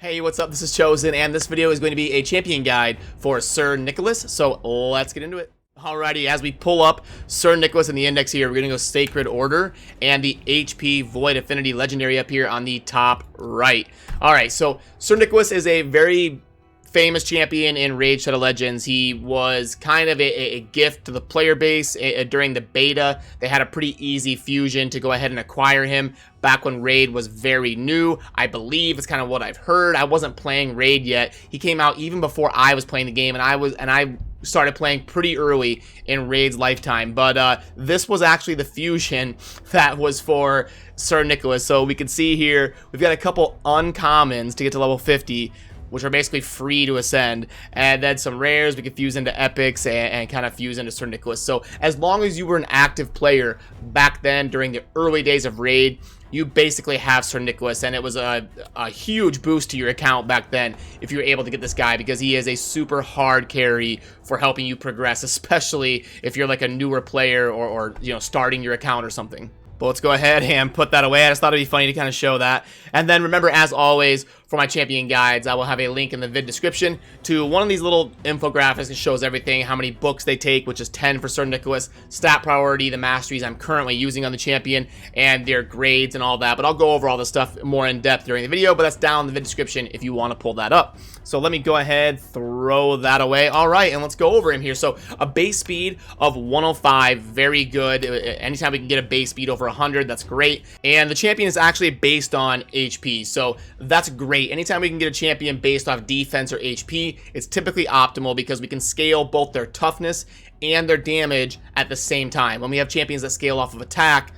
Hey, what's up? This is Chosen, and this video is going to be a champion guide for Sir Nicholas, so let's get into it. Alrighty, as we pull up Sir Nicholas in the index here, we're going to go Sacred Order and the HP Void Affinity Legendary up here on the top right. Alright, so Sir Nicholas is a very famous champion in Raid Shadow Legends. He was kind of a gift to the player base during the beta. They had a pretty easy fusion to go ahead and acquire him back when Raid was very new. I believe it's kind of what I've heard. I wasn't playing Raid yet. He came out even before I was playing the game, and I started playing pretty early in Raid's lifetime. But this was actually the fusion that was for Sir Nicholas. So we can see here we've got a couple uncommons to get to level 50, which are basically free to ascend, and then some rares we could fuse into epics and kind of fuse into Sir Nicholas. So as long as you were an active player back then during the early days of Raid, you basically have Sir Nicholas, and it was a huge boost to your account back then if you were able to get this guy, because he is a super hard carry for helping you progress, especially if you're like a newer player or you know, starting your account or something. But let's go ahead and put that away. I just thought it'd be funny to kind of show that. And then remember, as always, for my champion guides, I will have a link in the vid description to one of these little infographics that shows everything, how many books they take, which is 10 for Sir Nicholas, stat priority, the masteries I'm currently using on the champion, and their grades and all that. But I'll go over all this stuff more in depth during the video, but that's down in the vid description if you want to pull that up. So let me go ahead, throw that away. All right, and let's go over him here. So a base speed of 105, very good. Anytime we can get a base speed over 100, that's great. And the champion is actually based on HP, so that's great. Anytime we can get a champion based off defense or HP, it's typically optimal because we can scale both their toughness and their damage at the same time. When we have champions that scale off of attack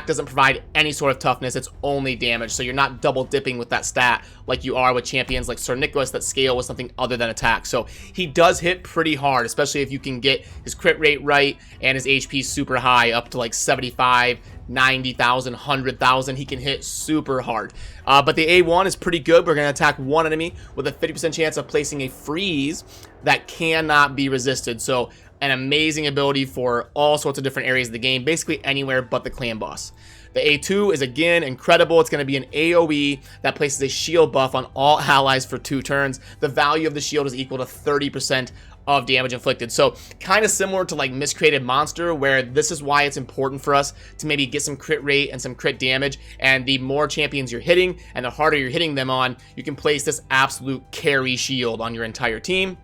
doesn't provide any sort of toughness, it's only damage, so you're not double dipping with that stat like you are with champions like Sir Nicholas that scale with something other than attack. So he does hit pretty hard, especially if you can get his crit rate right and his HP super high, up to like 75, 90,000, 100,000. He can hit super hard. But the A1 is pretty good. We're going to attack one enemy with a 50% chance of placing a freeze that cannot be resisted. So an amazing ability for all sorts of different areas of the game, basically anywhere but the clan boss. The A2 is again incredible. It's going to be an AoE that places a shield buff on all allies for 2 turns. The value of the shield is equal to 30% of damage inflicted. So kind of similar to like Miscreated Monster, where this is why it's important for us to maybe get some crit rate and some crit damage, and the more champions you're hitting and the harder you're hitting them on, you can place this absolute carry shield on your entire team.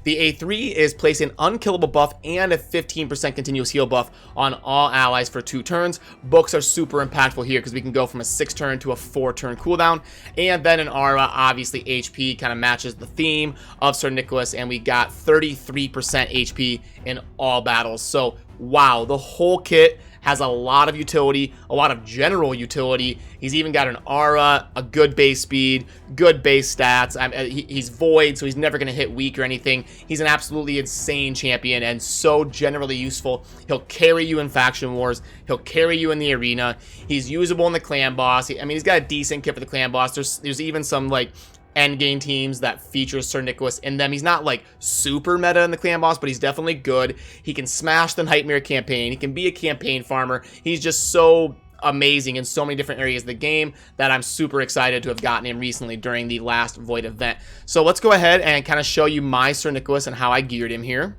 The A3 is placing an unkillable buff and a 15% continuous heal buff on all allies for 2 turns. Books are super impactful here because we can go from a 6-turn to a 4-turn cooldown. And then an aura, obviously HP kind of matches the theme of Sir Nicholas, and we got 33% HP in all battles. So wow, the whole kit has a lot of utility, a lot of general utility. He's even got an aura, a good base speed, good base stats. He's void, so he's never going to hit weak or anything. He's an absolutely insane champion and so generally useful. He'll carry you in faction wars. He'll carry you in the arena. He's usable in the clan boss. I mean, he's got a decent kit for the clan boss. There's even some like endgame teams that feature Sir Nicholas in them. He's not like super meta in the clan boss, but he's definitely good. He can smash the Nightmare campaign. He can be a campaign farmer. He's just so amazing in so many different areas of the game that I'm super excited to have gotten him recently during the last Void event. So let's go ahead and kind of show you my Sir Nicholas and how I geared him here.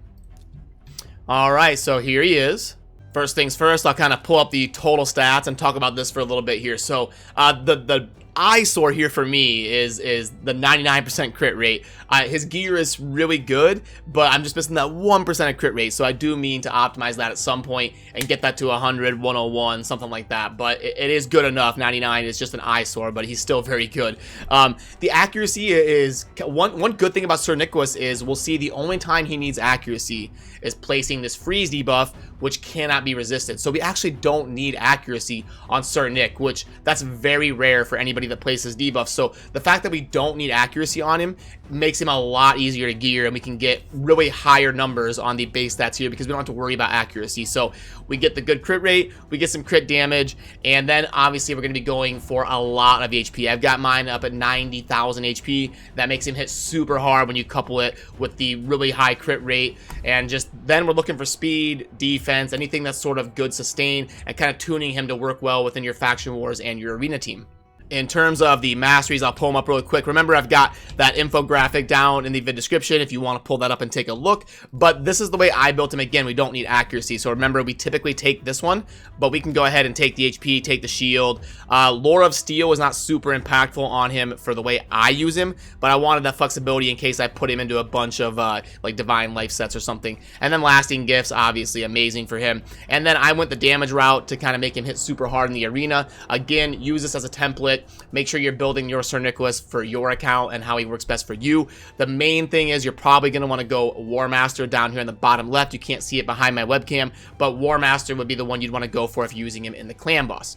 Alright, so here he is. First things first, I'll kind of pull up the total stats and talk about this for a little bit here. So the eyesore here for me is the 99% crit rate. His gear is really good, but I'm just missing that 1% of crit rate, so I do mean to optimize that at some point and get that to 100, 101, something like that. But it is good enough. 99 is just an eyesore, but he's still very good. The accuracy is one good thing about Sir Nicholas is we'll see the only time he needs accuracy is placing this freeze debuff, which cannot be resisted. So we actually don't need accuracy on Sir Nick, which that's very rare for anybody that places debuffs. So the fact that we don't need accuracy on him makes him a lot easier to gear, and we can get really higher numbers on the base stats here because we don't have to worry about accuracy. So we get the good crit rate, we get some crit damage, and then obviously we're going to be going for a lot of HP. I've got mine up at 90,000 HP. That makes him hit super hard when you couple it with the really high crit rate, and just then we're looking for speed, defense, anything that's sort of good sustain, and kind of tuning him to work well within your faction wars and your arena team. In terms of the masteries, I'll pull them up really quick. Remember, I've got that infographic down in the video description if you want to pull that up and take a look. But this is the way I built him. Again, we don't need accuracy. So remember, we typically take this one, but we can go ahead and take the HP, take the shield. Lore of Steel is not super impactful on him for the way I use him, but I wanted that flexibility in case I put him into a bunch of like Divine Life sets or something. And then Lasting Gifts, obviously amazing for him. And then I went the damage route to kind of make him hit super hard in the arena. Again, use this as a template. Make sure you're building your Sir Nicholas for your account and how he works best for you. The main thing is you're probably going to want to go War Master down here in the bottom left. You can't see it behind my webcam, but War Master would be the one you'd want to go for if you're using him in the clan boss.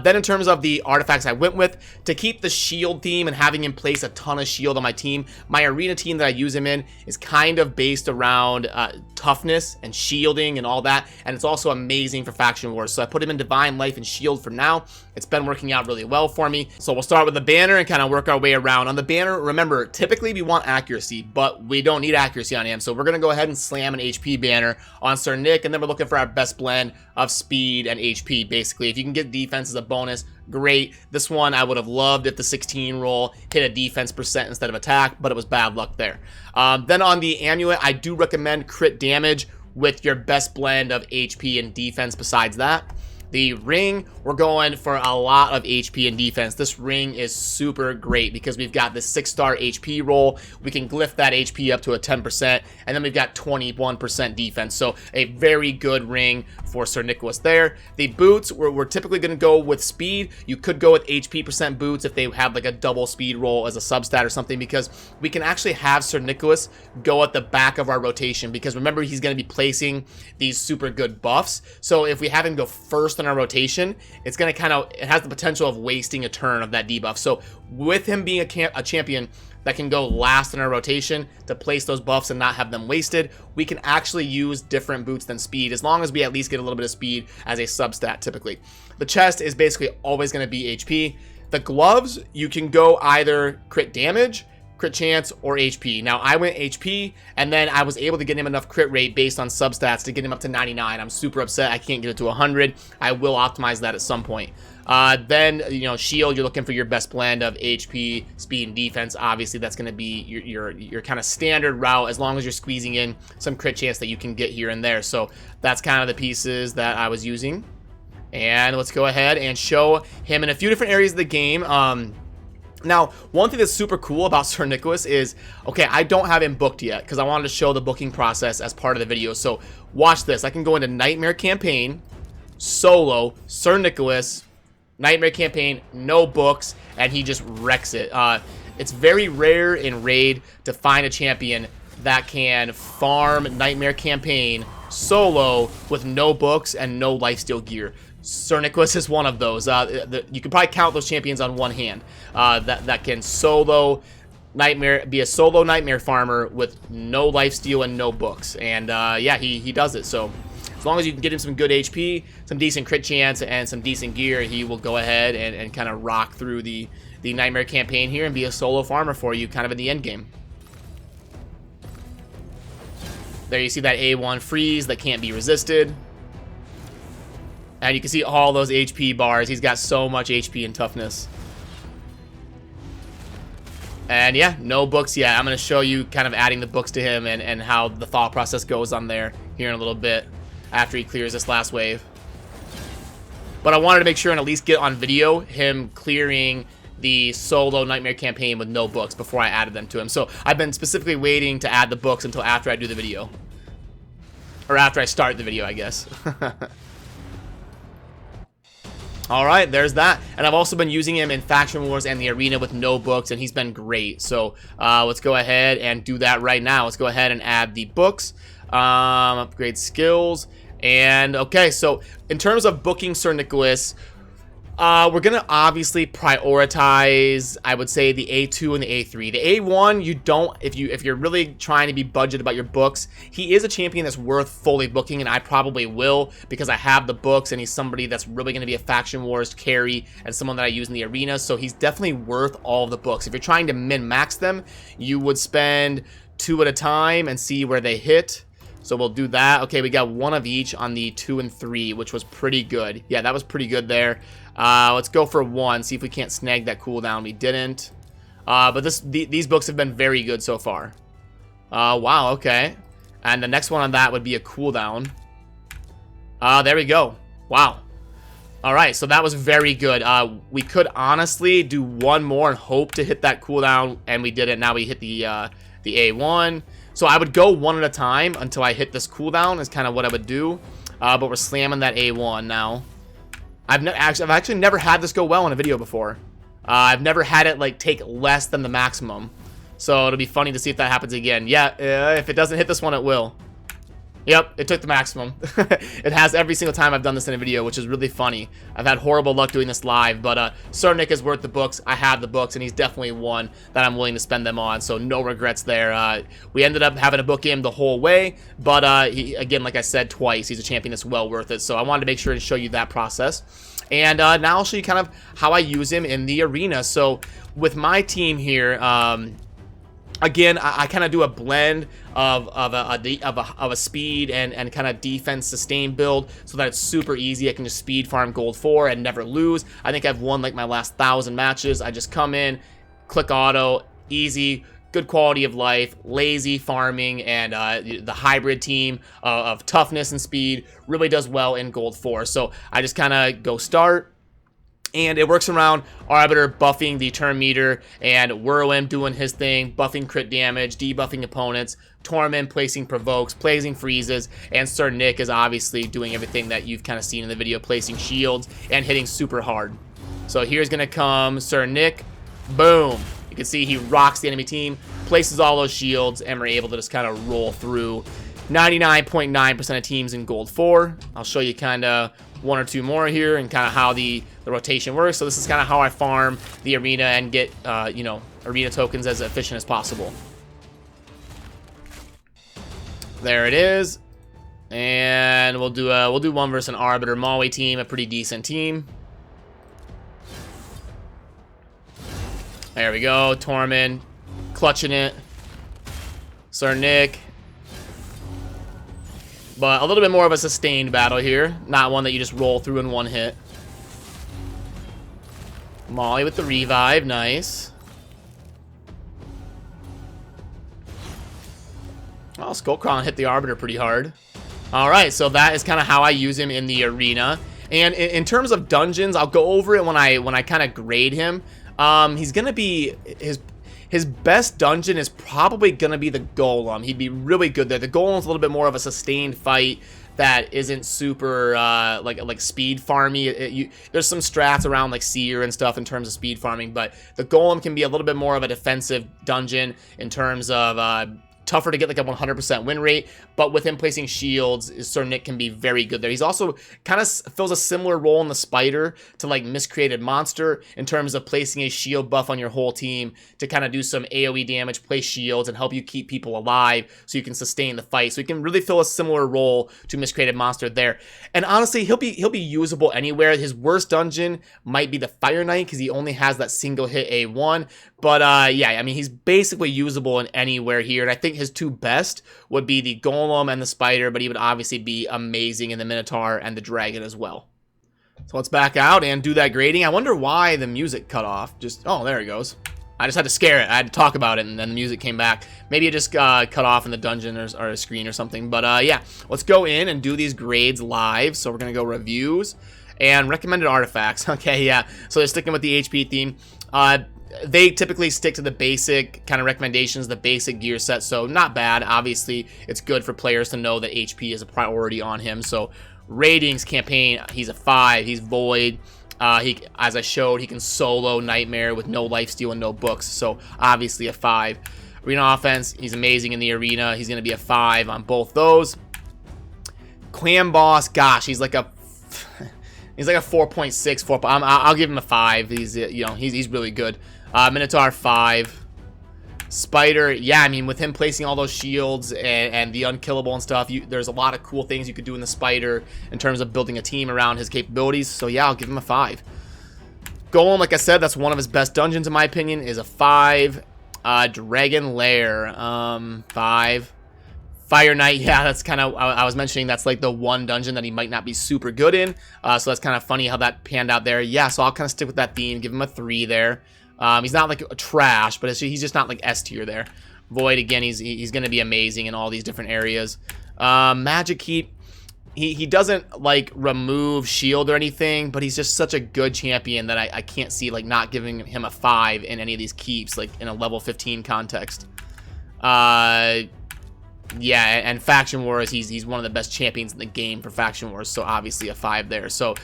Then in terms of the artifacts I went with, to keep the shield theme and having him place a ton of shield on my team, my arena team that I use him in is kind of based around toughness and shielding and all that, and it's also amazing for faction wars. So I put him in Divine Life and Shield for now. It's been working out really well for me. So we'll start with the banner and kind of work our way around. On the banner, remember, typically we want accuracy, but we don't need accuracy on him. So we're going to go ahead and slam an HP banner on Sir Nick, and then we're looking for our best blend of speed and HP, basically. If you can get defense as a bonus, great. This one I would have loved if the 16 roll hit a defense percent instead of attack, but it was bad luck there. Then on the amulet, I do recommend crit damage with your best blend of HP and defense besides that. The ring, we're going for a lot of HP and defense. This ring is super great because we've got this 6-star HP roll. We can glyph that HP up to a 10%, and then we've got 21% defense. So a very good ring for Sir Nicholas there. The boots, we're typically going to go with speed. You could go with HP percent boots if they have like a double speed roll as a substat or something, because we can actually have Sir Nicholas go at the back of our rotation, because remember, he's going to be placing these super good buffs. So if we have him go first in our rotation, it's going to it has the potential of wasting a turn of that debuff. So with him being a champion that can go last in our rotation to place those buffs and not have them wasted, we can actually use different boots than speed, as long as we at least get a little bit of speed as a substat typically. The chest is basically always going to be HP. The gloves, you can go either crit damage, crit chance, or HP. Now I went HP, and then I was able to get him enough crit rate based on substats to get him up to 99. I'm super upset I can't get it to 100. I will optimize that at some point. Then, you know, shield, you're looking for your best blend of HP, speed, and defense. Obviously, that's going to be your kind of standard route, as long as you're squeezing in some crit chance that you can get here and there. So that's kind of the pieces that I was using. And let's go ahead and show him in a few different areas of the game. Now, one thing that's super cool about Sir Nicholas is, okay, I don't have him booked yet because I wanted to show the booking process as part of the video. So watch this. I can go into Nightmare Campaign, Solo, Sir Nicholas, Nightmare Campaign, no books, and he just wrecks it. It's very rare in Raid to find a champion that can farm Nightmare Campaign solo with no books and no lifesteal gear. Sir Nicholas is one of those. You can probably count those champions on one hand that can solo Nightmare, be a solo Nightmare farmer with no lifesteal and no books. And yeah, he does it. So as long as you can get him some good HP, some decent crit chance, and some decent gear, he will go ahead and kind of rock through the Nightmare Campaign here and be a solo farmer for you kind of in the end game. There you see that A1 freeze that can't be resisted. And you can see all those HP bars. He's got so much HP and toughness. And yeah, no books yet. I'm going to show you kind of adding the books to him and how the thought process goes on there here in a little bit after he clears this last wave. But I wanted to make sure and at least get on video him clearing the solo Nightmare Campaign with no books before I added them to him. So I've been specifically waiting to add the books until after I do the video. Or after I start the video, I guess. Alright, there's that. And I've also been using him in Faction Wars and the Arena with no books, and he's been great. So let's go ahead and do that right now. Let's go ahead and add the books, upgrade skills. And okay, so in terms of booking Sir Nicholas, we're gonna obviously prioritize, I would say, the A2 and the A3. The A1, you don't, if you're really trying to be budget about your books, he is a champion that's worth fully booking, and I probably will because I have the books, and he's somebody that's really gonna be a Faction Wars carry and someone that I use in the arena. So he's definitely worth all of the books. If you're trying to min-max them, you would spend 2 at a time and see where they hit. So we'll do that. Okay, we got one of each on the 2 and 3, which was pretty good. Yeah, that was pretty good there. Let's go for 1, see if we can't snag that cooldown. We didn't. But these books have been very good so far. Wow, okay. And the next one on that would be a cooldown. There we go. Wow. Alright, so that was very good. We could honestly do one more and hope to hit that cooldown, and we didn't. Now we hit the A1. So I would go one at a time until I hit this cooldown is kind of what I would do. But we're slamming that A1 now. I've actually never had this go well in a video before. I've never had it like take less than the maximum. So it'll be funny to see if that happens again. Yeah, if it doesn't hit this one, it will. Yep, it took the maximum. It has every single time I've done this in a video, which is really funny. I've had horrible luck doing this live, but Sir Nick is worth the books. I have the books, and he's definitely one that I'm willing to spend them on, so no regrets there. We ended up having to book him the whole way, but he, again, like I said twice, he's a champion that's well worth it, so I wanted to make sure to show you that process. And now I'll show you kind of how I use him in the arena. So with my team here, again, I kind of do a blend of a speed and kind of defense sustain build so that it's super easy. I can just speed farm gold 4 and never lose. I think I've won like my last 1,000 matches. I just come in, click auto, easy, good quality of life, lazy farming, and the hybrid team of toughness and speed really does well in gold 4. So I just kind of go start. And it works around Arbiter buffing the turn meter, and Whirlwind doing his thing, buffing crit damage, debuffing opponents, Torment placing provokes, placing freezes, and Sir Nick is obviously doing everything that you've kind of seen in the video, placing shields and hitting super hard. So here's going to come Sir Nick, boom. You can see he rocks the enemy team, places all those shields, and we're able to just kind of roll through 99.9% of teams in gold 4. I'll show you kind of one or two more here and kind of how the rotation works. So this is kind of how I farm the arena and get you know, arena tokens as efficient as possible. There it is, and we'll do one versus an Arbiter Maui team, a pretty decent team. There we go, Torment clutching it, Sir Nick. But a little bit more of a sustained battle here. Not one that you just roll through in one hit. Molly with the revive. Nice. Oh, Skullcrown hit the Arbiter pretty hard. Alright, so that is kind of how I use him in the arena. And in terms of dungeons, I'll go over it when I kind of grade him. He's going to be... His best dungeon is probably going to be the Golem. He'd be really good there. The Golem's a little bit more of a sustained fight that isn't super like speed farmy. There's some strats around like Seer and stuff in terms of speed farming, but the Golem can be a little bit more of a defensive dungeon in terms of tougher to get like a 100% win rate, but with him placing shields, Sir Nick can be very good there. He's also kind of fills a similar role in the Spider to like Miscreated Monster in terms of placing a shield buff on your whole team to kind of do some AoE damage, place shields, and help you keep people alive so you can sustain the fight. So he can really fill a similar role to Miscreated Monster there. And honestly, he'll be usable anywhere. His worst dungeon might be the Fire Knight because he only has that single hit A1. But yeah, I mean, he's basically usable in anywhere here. And I think his two best would be the Golem and the Spider, but he would obviously be amazing in the Minotaur and the Dragon as well. So let's back out and do that grading. I wonder why the music cut off. Oh, there it goes. I just had to scare it. I had to talk about it, and then the music came back. Maybe it just cut off in the dungeon or a screen or something. But yeah, let's go in and do these grades live. So we're going to go reviews and recommended artifacts. Okay, yeah. So they're sticking with the HP theme. They typically stick to the basic kind of recommendations, the basic gear set, so not bad. Obviously, it's good for players to know that HP is a priority on him. So ratings, campaign, he's a 5. He's void. As I showed, he can solo Nightmare with no lifesteal and no books, so obviously a 5. Arena offense, he's amazing in the arena. He's going to be a 5 on both those. Clan boss, gosh, he's like a 4.6, 4. I'll give him a 5. He's he's really good. Minotaur 5. Spider, yeah, I mean, with him placing all those shields and the unkillable and stuff, there's a lot of cool things you could do in the Spider in terms of building a team around his capabilities. So yeah, I'll give him a 5. Golem, like I said, that's one of his best dungeons in my opinion, is a 5. Dragon Lair, 5. Fire Knight, yeah, that's kind of, I was mentioning that's like the one dungeon that he might not be super good in. So that's kind of funny how that panned out there. Yeah, so I'll kind of stick with that theme, give him a 3 there. He's not like a trash, but he's just not like S tier there. Void, again, he's going to be amazing in all these different areas. Magic Keep, he doesn't like remove shield or anything, but he's just such a good champion that I can't see like not giving him a 5 in any of these keeps, like in a level 15 context. Yeah, and Faction Wars, he's one of the best champions in the game for Faction Wars, so obviously a 5 there. So,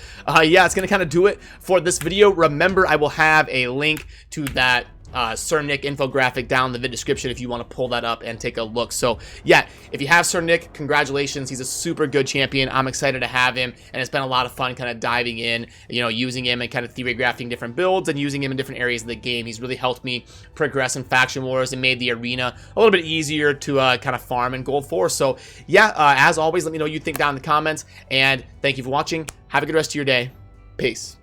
yeah, it's going to kind of do it for this video. Remember, I will have a link to that Sir Nick infographic down in the vid description if you want to pull that up and take a look. So yeah, if you have Sir Nick, congratulations. He's a super good champion. I'm excited to have him, and it's been a lot of fun kind of diving in, you know, using him and kind of theory graphing different builds and using him in different areas of the game. He's really helped me progress in Faction Wars and made the arena a little bit easier to kind of farm in Gold 4. So yeah, as always, let me know what you think down in the comments, and thank you for watching. Have a good rest of your day. Peace.